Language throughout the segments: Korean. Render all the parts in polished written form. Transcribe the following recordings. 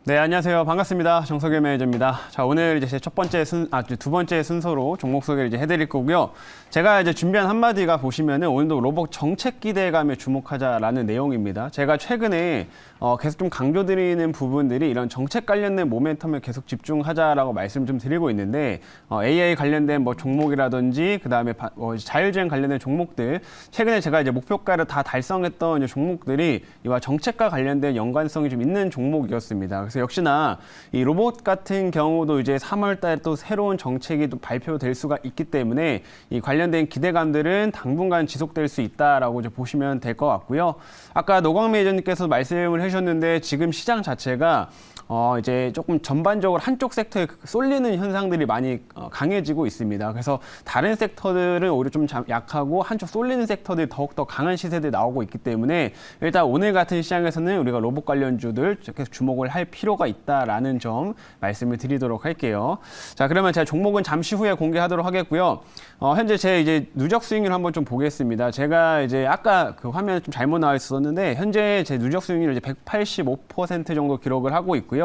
네, 안녕하세요. 반갑습니다. 정석일 매니저입니다. 자, 오늘 이제 제 두 번째 순서로 종목 소개를 이제 해드릴 거고요. 제가 이제 준비한 한마디가 보시면은 오늘도 로봇 정책 기대감에 주목하자라는 내용입니다. 제가 최근에 계속 좀 강조드리는 부분들이 이런 정책 관련된 모멘텀을 계속 집중하자라고 말씀 좀 드리고 있는데, AI 관련된 뭐 종목이라든지, 그 다음에 자율주행 관련된 종목들, 최근에 제가 이제 목표가를 다 달성했던 이제 종목들이 이와 정책과 관련된 연관성이 좀 있는 종목이었습니다. 그래서 역시나 이 로봇 같은 경우도 이제 3월 달에 또 새로운 정책이 또 발표될 수가 있기 때문에 이 관련된 기대감들은 당분간 지속될 수 있다라고 이제 보시면 될 것 같고요. 아까 노광 매니저님께서 말씀을 해주셨는데 지금 시장 자체가 이제 조금 전반적으로 한쪽 섹터에 쏠리는 현상들이 많이 강해지고 있습니다. 그래서 다른 섹터들은 오히려 좀 약하고 한쪽 쏠리는 섹터들이 더욱더 강한 시세들이 나오고 있기 때문에 일단 오늘 같은 시장에서는 우리가 로봇 관련주들 계속 주목을 할 필요가 있다라는 점 말씀을 드리도록 할게요. 자, 그러면 제가 종목은 잠시 후에 공개하도록 하겠고요. 현재 제 이제 누적 수익률 한번 좀 보겠습니다. 제가 이제 아까 그 화면에 좀 잘못 나와 있었는데 현재 제 누적 수익률 이제 185% 정도 기록을 하고 있고요.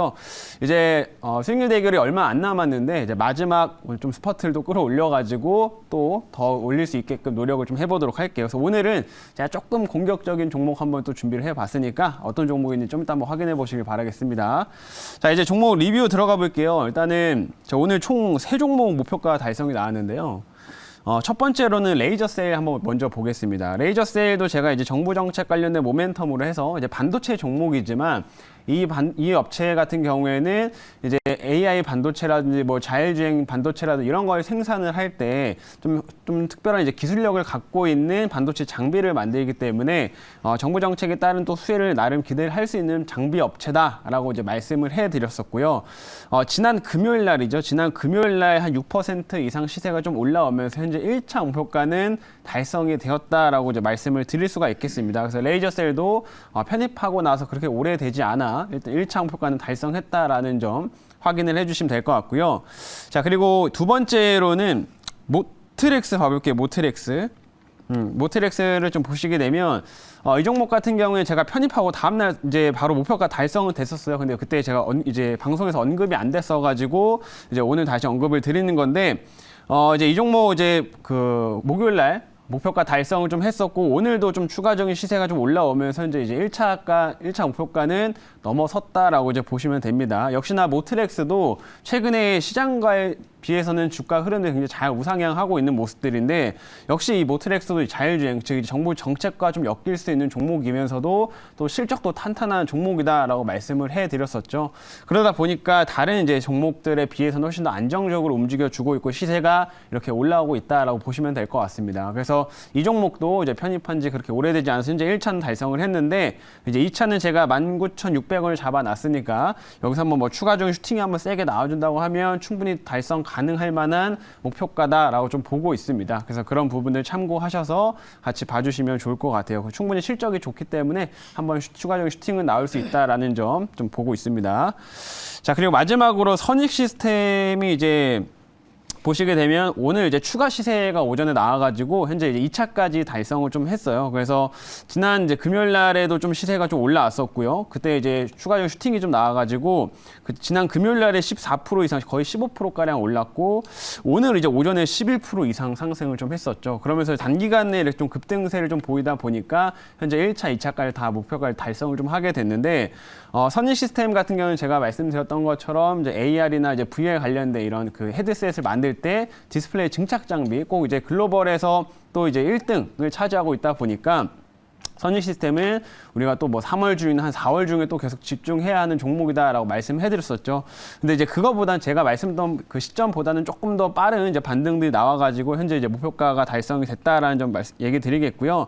이제 수익률 대결이 얼마 안 남았는데 이제 마지막 좀 스퍼트를 또 끌어올려가지고 또 더 올릴 수 있게끔 노력을 좀 해보도록 할게요. 그래서 오늘은 제가 조금 공격적인 종목 한번 또 준비를 해봤으니까 어떤 종목인지 좀 이따 한번 확인해 보시길 바라겠습니다. 자, 이제 종목 리뷰 들어가 볼게요. 일단은 저 오늘 총 3종목 목표가 달성이 나왔는데요. 첫 번째로는 레이저 셀 한번 먼저 보겠습니다. 레이저 셀도 제가 이제 정부 정책 관련된 모멘텀으로 해서 이제 반도체 종목이지만 이 업체 같은 경우에는 이제 AI 반도체라든지 뭐 자율주행 반도체라든지 이런 걸 생산을 할 때 좀 특별한 이제 기술력을 갖고 있는 반도체 장비를 만들기 때문에 정부 정책에 따른 또 수혜를 나름 기대를 할 수 있는 장비 업체다라고 이제 말씀을 해드렸었고요. 지난 금요일 날이죠. 지난 금요일 날 한 6% 이상 시세가 좀 올라오면서 현재 1차 목표가는 달성이 되었다라고 이제 말씀을 드릴 수가 있겠습니다. 그래서 레이저셀도 편입하고 나서 그렇게 오래되지 않아 일단 1차 목표가는 달성했다라는 점 확인을 해주시면 될 것 같고요. 자, 그리고 두 번째로는 모트렉스 봐볼게요. 모트렉스를 좀 보시게 되면 이 종목 같은 경우에 제가 편입하고 다음날 이제 바로 목표가 달성은 됐었어요. 근데 그때 제가 이제 방송에서 언급이 안 됐어가지고 이제 오늘 다시 언급을 드리는 건데 이제 이 종목 이제 그 목요일 날 목표가 달성을 좀 했었고 오늘도 좀 추가적인 시세가 좀 올라오면서 현재 이제 1차 목표가는 넘어섰다라고 이제 보시면 됩니다. 역시나 모트렉스도 최근에 시장과의 비해서는 주가 흐름들이 굉장히 잘 우상향하고 있는 모습들인데 역시 이 모트렉스도 자율주행, 즉 정부 정책과 좀 엮일 수 있는 종목이면서도 또 실적도 탄탄한 종목이다라고 말씀을 해드렸었죠. 그러다 보니까 다른 이제 종목들에 비해서는 훨씬 더 안정적으로 움직여주고 있고 시세가 이렇게 올라오고 있다라고 보시면 될 것 같습니다. 그래서 이 종목도 이제 편입한 지 그렇게 오래되지 않아서 현재 1차는 달성을 했는데 이제 2차는 제가 19,600원을 잡아놨으니까 여기서 한번 뭐 추가적인 슈팅이 한번 세게 나와준다고 하면 충분히 달성 가능할 만한 목표가다라고 좀 보고 있습니다. 그래서 그런 부분들 참고하셔서 같이 봐주시면 좋을 것 같아요. 충분히 실적이 좋기 때문에 한번 추가적인 슈팅은 나올 수 있다라는 점 좀 보고 있습니다. 자, 그리고 마지막으로 선익 시스템이 이제 보시게 되면 오늘 이제 추가 시세가 오전에 나와가지고 현재 이제 2차까지 달성을 좀 했어요. 그래서 지난 이제 금요일 날에도 좀 시세가 좀 올라왔었고요. 그때 이제 추가적인 슈팅이 좀 나와가지고 지난 금요일 날에 14% 이상 거의 15%가량 올랐고 오늘 이제 오전에 11% 이상 상승을 좀 했었죠. 그러면서 단기간 내에 좀 급등세를 좀 보이다 보니까 현재 1차, 2차까지 다 목표가를 달성을 좀 하게 됐는데 선익 시스템 같은 경우는 제가 말씀드렸던 것처럼 이제 AR이나 이제 VR 관련된 이런 그 헤드셋을 만들 때 디스플레이 증착 장비 꼭 이제 글로벌에서 또 이제 1등을 차지하고 있다 보니까 선익 시스템은 우리가 또 뭐 3월 중이나 한 4월 중에 또 계속 집중해야 하는 종목이다라고 말씀해드렸었죠. 근데 이제 그거보단 제가 말씀드린 그 시점보다는 조금 더 빠른 이제 반등들이 나와가지고 현재 이제 목표가가 달성이 됐다라는 점 얘기 드리겠고요.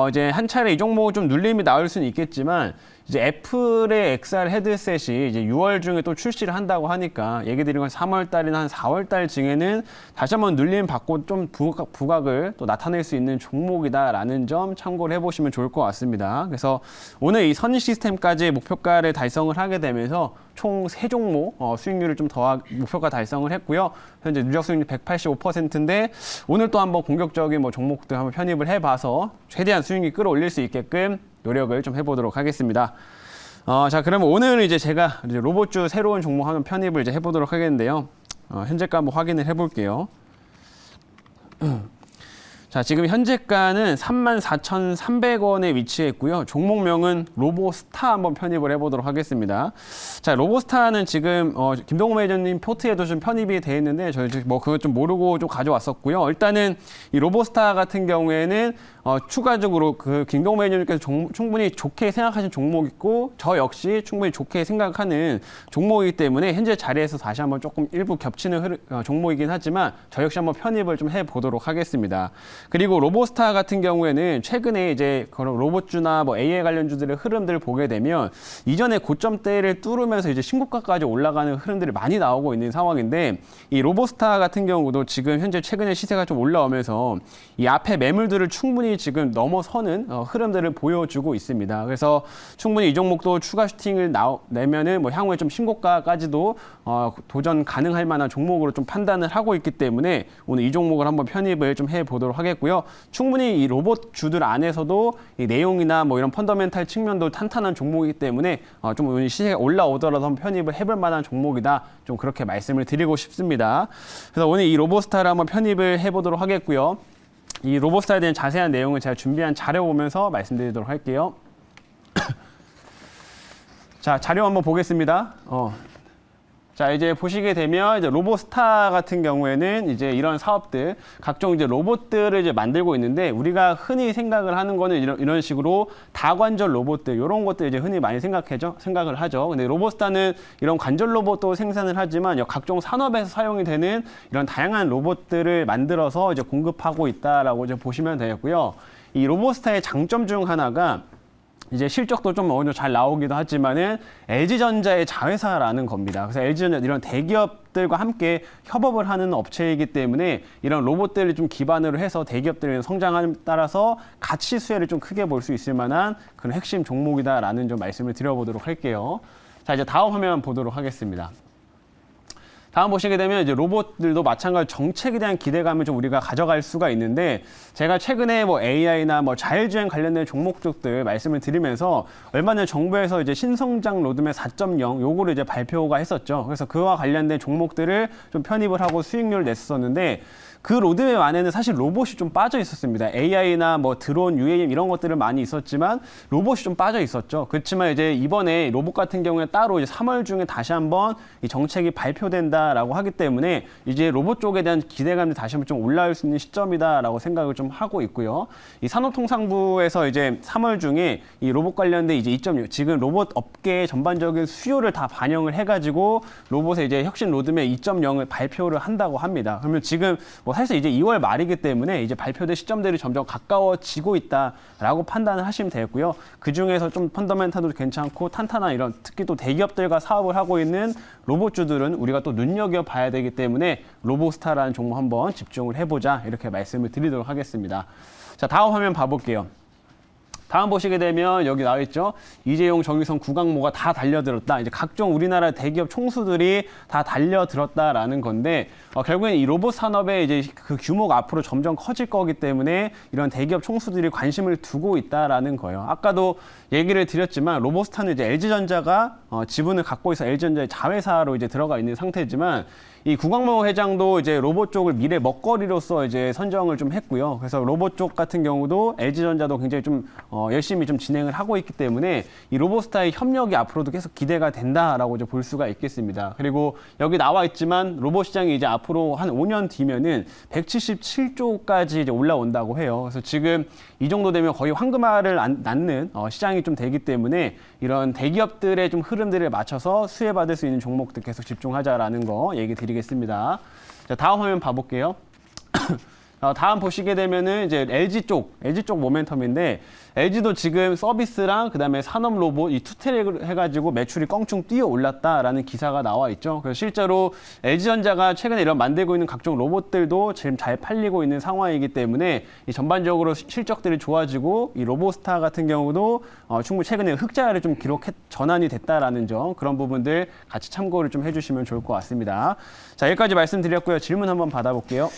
이제 한 차례 이 종목은 좀 눌림이 나올 수는 있겠지만 이제 애플의 XR 헤드셋이 이제 6월 중에 또 출시를 한다고 하니까 얘기 드린 건 3월 달이나 한 4월 달 즈에는 다시 한번 눌림 받고 좀 부각을 또 나타낼 수 있는 종목이다라는 점 참고를 해보시면 좋을 것 같습니다. 그래서 오늘 이 선익 시스템까지 목표가를 달성을 하게 되면서 총 3종목 수익률을 좀 더 목표가 달성을 했고요. 현재 누적 수익률 185%인데 오늘 또 한번 공격적인 뭐 종목들 한번 편입을 해봐서 최대한 수익률 끌어올릴 수 있게끔 노력을 좀 해보도록 하겠습니다. 자, 그러면 오늘 이제 제가 이제 로봇주 새로운 종목 한번 편입을 이제 해보도록 하겠는데요. 현재가 한번 확인을 해볼게요. 자, 지금 현재가는 34,300원에 위치해 있고요. 종목명은 로보스타 한번 편입을 해보도록 하겠습니다. 자, 로보스타는 지금 김동호 매니저님 포트에도 좀 편입이 돼 있는데 저희 뭐 그거 좀 모르고 좀 가져왔었고요. 일단은 이 로보스타 같은 경우에는 추가적으로 그 김동호 매니저님께서 충분히 좋게 생각하신 종목이고 저 역시 충분히 좋게 생각하는 종목이기 때문에 현재 자리에서 다시 한번 조금 일부 겹치는 종목이긴 하지만 저 역시 한번 편입을 좀 해보도록 하겠습니다. 그리고 로보스타 같은 경우에는 최근에 이제 그런 로봇주나 뭐 AI 관련주들의 흐름들을 보게 되면 이전에 고점대를 뚫으면서 이제 신고가까지 올라가는 흐름들이 많이 나오고 있는 상황인데 이 로보스타 같은 경우도 지금 현재 최근에 시세가 좀 올라오면서 이 앞에 매물들을 충분히 지금 넘어서는 흐름들을 보여주고 있습니다. 그래서 충분히 이 종목도 추가 슈팅을 내면은 뭐 향후에 좀 신고가까지도 도전 가능할 만한 종목으로 좀 판단을 하고 있기 때문에 오늘 이 종목을 한번 편입을 좀 해보도록 하겠고요. 충분히 이 로봇 주들 안에서도 이 내용이나 뭐 이런 펀더멘탈 측면도 탄탄한 종목이기 때문에 좀 오늘 시세가 올라오더라도 한번 편입을 해볼 만한 종목이다. 좀 그렇게 말씀을 드리고 싶습니다. 그래서 오늘 이 로보스타를 한번 편입을 해보도록 하겠고요. 이 로보스타에 대한 자세한 내용을 제가 준비한 자료 보면서 말씀드리도록 할게요. 자, 자료 한번 보겠습니다. 자, 이제 보시게 되면 이제 로보스타 같은 경우에는 이제 이런 사업들, 각종 이제 로봇들을 이제 만들고 있는데 우리가 흔히 생각을 하는 거는 이런 식으로 다관절 로봇들, 이런 것들 이제 흔히 많이 생각을 하죠. 근데 로보스타는 이런 관절 로봇도 생산을 하지만 각종 산업에서 사용이 되는 이런 다양한 로봇들을 만들어서 이제 공급하고 있다라고 이제 보시면 되겠고요. 이 로보스타의 장점 중 하나가 이제 실적도 좀 어느 정도 잘 나오기도 하지만은 LG전자의 자회사라는 겁니다. 그래서 LG전자 이런 대기업들과 함께 협업을 하는 업체이기 때문에 이런 로봇들을 좀 기반으로 해서 대기업들의 성장함에 따라서 가치 수혜를 좀 크게 볼 수 있을 만한 그런 핵심 종목이다라는 좀 말씀을 드려보도록 할게요. 자, 이제 다음 화면 보도록 하겠습니다. 다음 보시게 되면 이제 로봇들도 마찬가지로 정책에 대한 기대감을 좀 우리가 가져갈 수가 있는데 제가 최근에 뭐 AI나 뭐 자율주행 관련된 종목들 말씀을 드리면서 얼마 전에 정부에서 이제 신성장 로드맵 4.0 요거를 이제 발표가 했었죠. 그래서 그와 관련된 종목들을 좀 편입을 하고 수익률을 냈었는데 그 로드맵 안에는 사실 로봇이 좀 빠져 있었습니다. AI나 뭐 드론, UAM 이런 것들은 많이 있었지만 로봇이 좀 빠져 있었죠. 그렇지만 이제 이번에 로봇 같은 경우에 따로 이제 3월 중에 다시 한번 이 정책이 발표된다라고 하기 때문에 이제 로봇 쪽에 대한 기대감이 다시 한번 좀 올라올 수 있는 시점이다라고 생각을 좀 하고 있고요. 이 산업통상부에서 이제 3월 중에 이 로봇 관련된 이제 2.0 지금 로봇 업계의 전반적인 수요를 다 반영을 해가지고 로봇의 이제 혁신 로드맵 2.0을 발표를 한다고 합니다. 그러면 지금 뭐 사실 이제 2월 말이기 때문에 이제 발표될 시점들이 점점 가까워지고 있다라고 판단을 하시면 되겠고요. 그 중에서 좀 펀더멘탈도 괜찮고 탄탄한 이런 특히 또 대기업들과 사업을 하고 있는 로봇주들은 우리가 또 눈여겨봐야 되기 때문에 로보스타라는 종목 한번 집중을 해보자 이렇게 말씀을 드리도록 하겠습니다. 자, 다음 화면 봐볼게요. 다음 보시게 되면 여기 나와 있죠. 이재용, 정의선, 구강모가 다 달려들었다. 이제 각종 우리나라 대기업 총수들이 다 달려들었다라는 건데 결국엔 이 로봇 산업의 이제 그 규모가 앞으로 점점 커질 거기 때문에 이런 대기업 총수들이 관심을 두고 있다라는 거예요. 아까도 얘기를 드렸지만 로보스타는 이제 LG전자가 지분을 갖고 있어 LG전자의 자회사로 이제 들어가 있는 상태지만 이 구광모 회장도 이제 로봇 쪽을 미래 먹거리로서 이제 선정을 좀 했고요. 그래서 로봇 쪽 같은 경우도 LG전자도 굉장히 좀 열심히 좀 진행을 하고 있기 때문에 이 로보스타의 협력이 앞으로도 계속 기대가 된다라고 이제 볼 수가 있겠습니다. 그리고 여기 나와 있지만 로봇 시장이 이제 앞으로 한 5년 뒤면은 177조까지 이제 올라온다고 해요. 그래서 지금 이 정도 되면 거의 황금알을 낳는 시장이 좀 되기 때문에 이런 대기업들의 좀 흐름들을 맞춰서 수혜받을 수 있는 종목들 계속 집중하자라는 거 얘기 드리겠습니다. 자, 다음 화면 봐볼게요. 다음 보시게 되면은 이제 LG 쪽 모멘텀인데 LG도 지금 서비스랑 그다음에 산업 로봇 이 투트랙을 해가지고 매출이 껑충 뛰어 올랐다라는 기사가 나와 있죠. 그래서 실제로 LG전자가 최근에 이런 만들고 있는 각종 로봇들도 지금 잘 팔리고 있는 상황이기 때문에 이 전반적으로 실적들이 좋아지고 이 로보스타 같은 경우도 충분히 최근에 흑자를 좀 전환이 됐다라는 점 그런 부분들 같이 참고를 좀 해주시면 좋을 것 같습니다. 자, 여기까지 말씀드렸고요. 질문 한번 받아볼게요.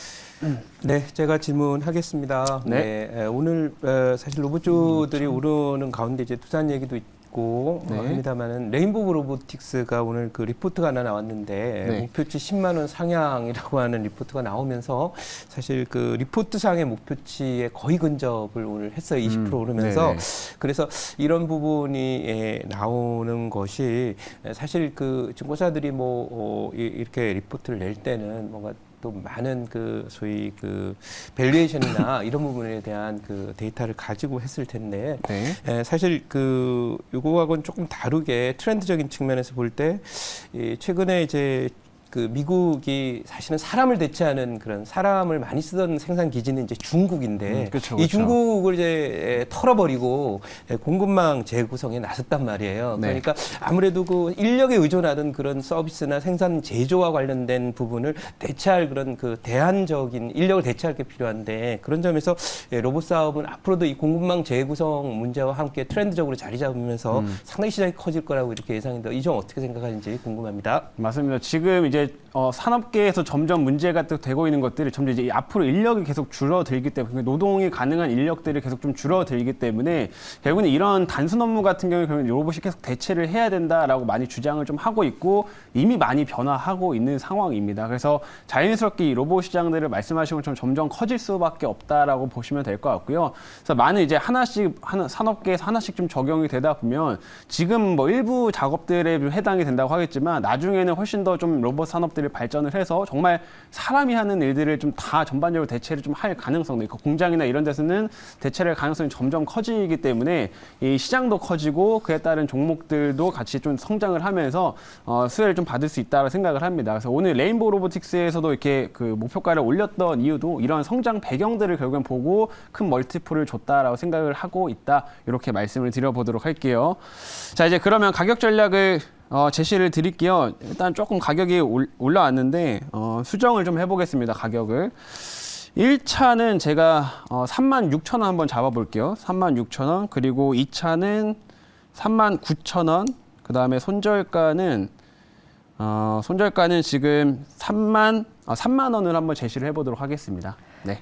네, 제가 질문하겠습니다. 네. 오늘 사실 로봇주들이 오르는 가운데 이제 두산 얘기도 있고 네. 합니다만은 레인보우 로보틱스가 오늘 그 리포트가 하나 나왔는데 네. 목표치 10만 원 상향이라고 하는 리포트가 나오면서 사실 그 리포트상의 목표치에 거의 근접을 오늘 했어요. 20% 오르면서 네네. 그래서 이런 부분이 나오는 것이 사실 그 증권사들이 뭐 이렇게 리포트를 낼 때는 뭔가 또 많은 그 소위 그 밸류에이션이나 이런 부분에 대한 그 데이터를 가지고 했을 텐데 네. 사실 그 요거하고는 조금 다르게 트렌드적인 측면에서 볼 때 최근에 이제 그 미국이 사실은 사람을 대체하는 그런 사람을 많이 쓰던 생산 기지는 이제 중국인데 그쵸, 이 그쵸. 중국을 이제 털어버리고 공급망 재구성에 나섰단 말이에요. 네. 그러니까 아무래도 그 인력에 의존하던 그런 서비스나 생산 제조와 관련된 부분을 대체할 그런 그 대안적인 인력을 대체할 게 필요한데 그런 점에서 로봇 사업은 앞으로도 이 공급망 재구성 문제와 함께 트렌드적으로 자리 잡으면서 상당히 시장이 커질 거라고 이렇게 예상인데 이 점 어떻게 생각하는지 궁금합니다. 맞습니다. 지금 이제 산업계에서 점점 문제가 또 되고 있는 것들이 점점 이제 앞으로 인력이 계속 줄어들기 때문에 노동이 가능한 인력들이 계속 좀 줄어들기 때문에 결국은 이런 단순 업무 같은 경우에 결국은 로봇이 계속 대체를 해야 된다라고 많이 주장을 좀 하고 있고 이미 많이 변화하고 있는 상황입니다. 그래서 자연스럽게 이 로봇 시장들을 말씀하신 것처럼 점점 커질 수밖에 없다라고 보시면 될 것 같고요. 그래서 많은 이제 산업계에서 하나씩 좀 적용이 되다 보면 지금 뭐 일부 작업들에 해당이 된다고 하겠지만 나중에는 훨씬 더 좀 로봇 산업들이 발전을 해서 정말 사람이 하는 일들을 좀 다 전반적으로 대체를 좀 할 가능성도 있고 공장이나 이런 데서는 대체를 할 가능성이 점점 커지기 때문에 이 시장도 커지고 그에 따른 종목들도 같이 좀 성장을 하면서 수혜를 좀 받을 수 있다고 생각을 합니다. 그래서 오늘 레인보우 로보틱스에서도 이렇게 그 목표가를 올렸던 이유도 이런 성장 배경들을 결국엔 보고 큰 멀티플을 줬다라고 생각을 하고 있다. 이렇게 말씀을 드려보도록 할게요. 자, 이제 그러면 가격 전략을 제시를 드릴게요. 일단 조금 가격이 올라왔는데 수정을 좀 해보겠습니다. 가격을. 1차는 제가 36,000원 한번 잡아볼게요. 36,000원. 그리고 2차는 39,000원. 그 다음에 손절가는 지금 3만 원을 한번 제시를 해보도록 하겠습니다. 네.